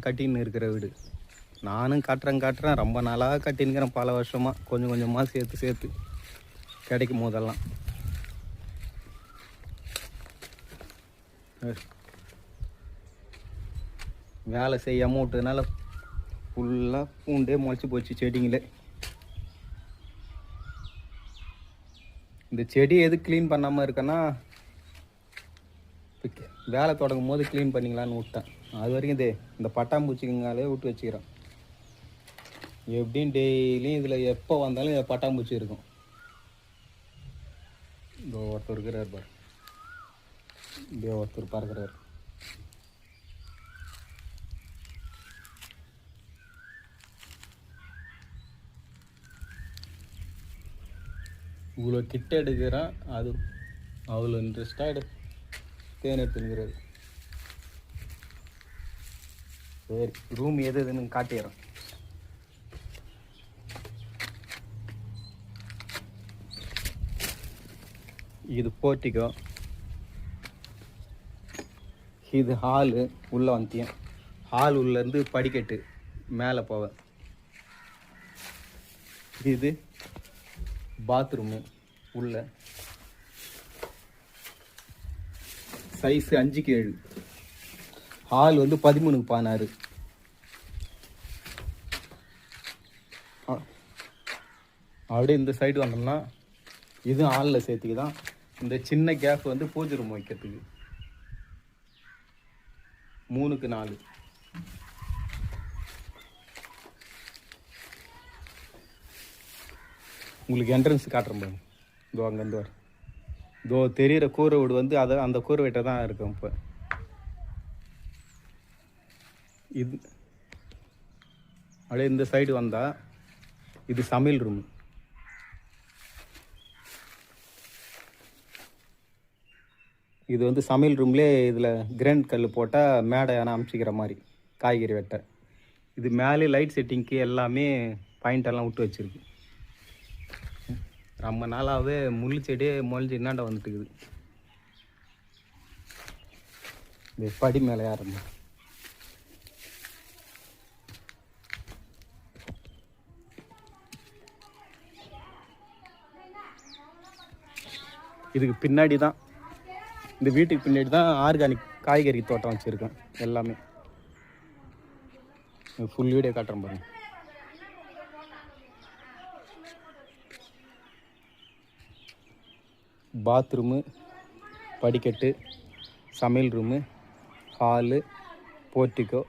கட்டின்னு இருக்கிற வீடு. நானும் காட்டுறேன் ரொம்ப நாளாக கட்டின்னுக்கிறேன், பல வருஷமாக கொஞ்சம் கொஞ்சமாக சேர்த்து கிடைக்கும் போதெல்லாம். வேலை செய்யாமல் விட்டதுனால ஃபுல்லாக பூண்டே முளைச்சி போச்சு செடிங்களே. இந்த செடி எது க்ளீன் பண்ணாமல் இருக்கேன்னா, வேலை தொடங்கும் போது க்ளீன் பண்ணிக்கலான்னு விட்டேன். அது வரைக்கும் இந்த பட்டாம்பூச்சிங்களாலே விட்டு வச்சுக்கிறேன். எப்படியும் டெய்லியும் இதில் எப்போ வந்தாலும் பட்டாம்பூச்சி இருக்கும். இந்த ஒருத்தர் இருக்கிறார் பாரு, இப்படியே ஒருத்தர் பறக்கிறார். இவ்வளோ கிட்ட எடுக்கிறான், அது அவ்வளோ இன்ட்ரெஸ்டாக தேன் எடுத்துங்கிறாரு. சரி, ரூம் எதுன்னு காட்டிடுறேன். இது போர்ட்டிகோ, இது ஹாலு. உள்ளே வந்துட்டேன். ஹால் உள்ளேருந்து படிக்கட்டு மேலே போவேன். இது பாத்ரூமு. உள்ள சைஸு 5க்கு 7. ஹால் 13க்கு 16. அப்படியே இந்த சைடு வந்தோம்னா இது ஹாலில் சேர்த்துக்கு தான். இந்த சின்ன கேப் பூஜை ரூம் வைக்கிறதுக்கு 3க்கு 4. உங்களுக்கு என்ட்ரன்ஸ் காட்டுறேன் பாருங்க. இதோ அங்கேருந்து வர இதோ தெரிகிற கூரை வீடு அதை அந்த கூரை வீட்டை தான் இருக்கும். இப்போ இது அப்படியே இந்த சைடு வந்தால் இது சமையல் ரூம். இது சமையல் ரூம்லேயே இதில் கிரானைட் கல் போட்டால் மேடை அமைச்சிக்கிற மாதிரி காய்கறி வெட்ட. இது மேலே லைட் செட்டிங்க்கு எல்லாமே பாயிண்டெல்லாம் விட்டு வச்சுருக்கு. ரொம்ப நாளாகவே முள் செடியே முளைஞ்சி என்னாண்ட வந்துட்டுக்குது. இந்த படி மேலே யாருங்க இதுக்கு பின்னாடி தான், இந்த வீட்டுக்கு பின்னாடி தான் ஆர்கானிக் காய்கறி தோட்டம் வச்சுருக்கேன். எல்லாமே ஃபுல் வீடியோ காட்டுறேன் பாருங்க. பாத்ரூமு, படிக்கட்டு, சமையல் ரூமு, ஹாலு, போர்ட்டிகோ,